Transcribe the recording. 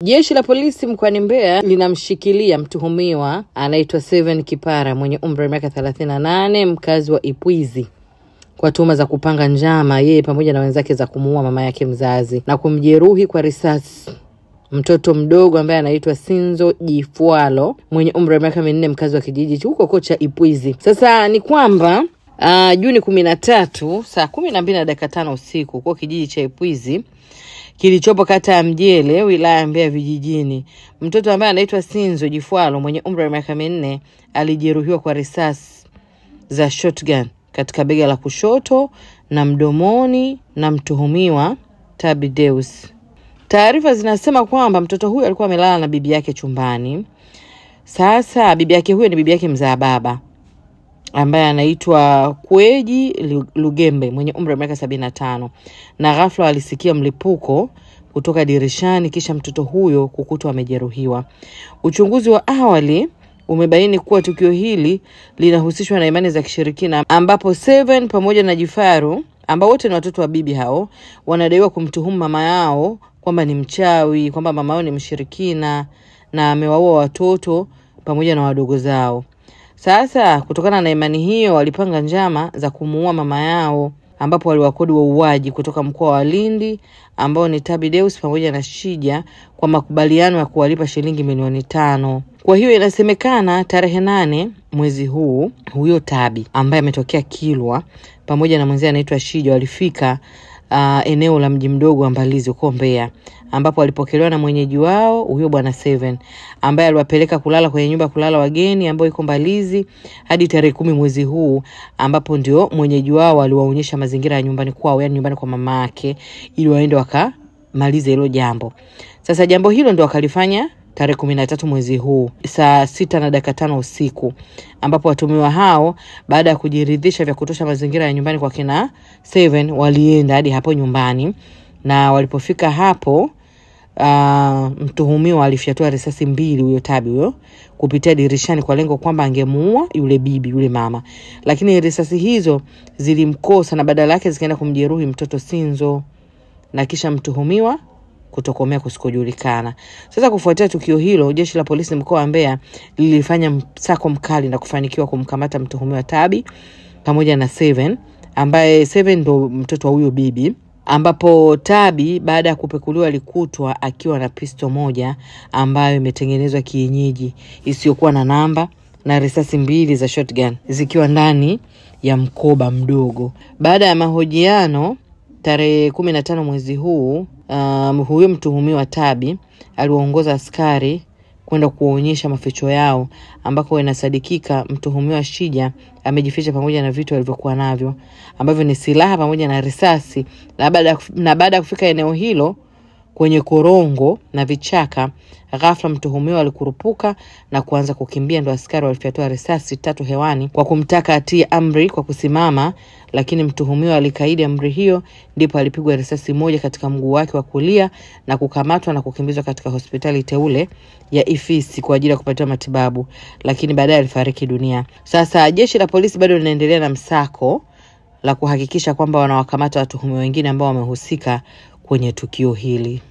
Jeshi la polisi mkoani Mbeya linamshikilia mtuhumiwa anaitwa Seven Kipara mwenye umri wa miaka 38, mkazi wa Ipwizi, kwa tuhuma za kupanga njama yeye pamoja na wenzake za kumuua mama yake mzazi na kumjeruhi kwa risasi mtoto mdogo ambaye anaitwa Sinzo Jifwalo mwenye umri wa miaka 4, mkazi wa kijiji huko kocha Ipwizi. Sasa ni kwamba Juni 13 saa 12:05 usiku kwa kijiji cha Ipwizi kilichopo kata ya Mjele, wilaya ya Mbeya vijijini, mtoto ambaye anaitwa Sinzo Jifwalo mwenye umri wa miaka 4 alijeruhiwa kwa risasi za shotgun katika bega la kushoto na mdomoni na mtuhumiwa Tabi Deus. Taarifa zinasema kwamba mtoto huyu alikuwa amelala na bibi yake chumbani. Sasa bibi yake huyo ni bibi yake mzaa baba ambaye anaitwa Kweji Lugembe mwenye umri wa miaka 75, na ghafla alisikia mlipuko kutoka dirishani kisha mtoto huyo kukutwa amejeruhiwa. Uchunguzi wa awali umebaini kuwa tukio hili linahusishwa na imani za kishirikina, ambapo Seven pamoja na Jifaru ambao wote ni watoto wa bibi hao wanadaiwa kumtuhumu mama yao kwamba ni mchawi, kwamba mama yao ni mshirikina na amewaua watoto pamoja na wadogo zao. Sasa kutokana na imani hiyo walipanga njama za kumuua mama yao, ambapo waliwakodi wauaji kutoka mkoa wa Lindi ambao ni Tabi Deus pamoja na Shija kwa makubaliano ya kuwalipa shilingi milioni 5. Kwa hiyo inasemekana tarehe 8 mwezi huu huyo Tabi ambaye ametokea Kilwa pamoja na mwenzie anaitwa Shija walifika eneo la mji mdogo wa Mbalizi huko Mbeya, ambapo walipokelewa na mwenyeji wao huyo bwana Seven ambaye aliwapeleka kulala kwenye nyumba kulala wageni ambayo iko Mbalizi hadi tarehe 10 mwezi huu, ambapo ndio mwenyeji wao aliwaonyesha mazingira ya nyumbani kwao, yani nyumbani kwa mama yake, ili waende wakamalize hilo jambo. Sasa jambo hilo ndio wakalifanya tarehe 13 mwezi huu saa 6:05 usiku, ambapo watumiwa hao baada ya kujiridhisha vya kutosha mazingira ya nyumbani kwa kina Seven walienda hadi hapo nyumbani, na walipofika hapo mtuhumiwa alifyatua risasi 2 huyo Tabi huyo kupitia dirishani kwa lengo kwamba angemuua yule bibi yule mama, lakini risasi hizo zilimkosa na badala yake zikaenda kumjeruhi mtoto Sinzo na kisha mtuhumiwa kutokomea kusikojulikana. Sasa kufuatia tukio hilo, jeshi la polisi mkoa wa Mbeya lilifanya msako mkali na kufanikiwa kumkamata mtuhumiwa Tabi pamoja na Seven, ambaye Seven ndo mtoto wa huyo bibi, ambapo Tabi baada ya kupekuliwa alikutwa akiwa na pisto moja ambayo imetengenezwa kienyeji isiyokuwa na namba na risasi 2 za shotgun zikiwa ndani ya mkoba mdogo. Baada ya mahojiano tarehe 15 mwezi huu, huyo mtuhumiwa Tabi aliwaongoza askari kwenda kuonyesha maficho yao, ambako inasadikika mtuhumiwa Shija amejificha pamoja na vitu alivyokuwa navyo ambavyo ni silaha pamoja na risasi. Na baada ya kufika eneo hilo kwenye korongo na vichaka, ghafla mtuhumiwa alikurupuka na kuanza kukimbia, ndo askari walifyatua risasi 3 hewani kwa kumtaka atie amri kwa kusimama, lakini mtuhumiwa alikaidi amri hiyo, ndipo alipigwa risasi 1 katika mguu wake wa kulia na kukamatwa na kukimbizwa katika hospitali teule ya Ifisi kwa ajili ya kupatiwa matibabu, lakini baadaye alifariki dunia. Sasa jeshi la polisi bado linaendelea na msako la kuhakikisha kwamba wanawakamata watuhumiwa wengine ambao wamehusika kwenye tukio hili.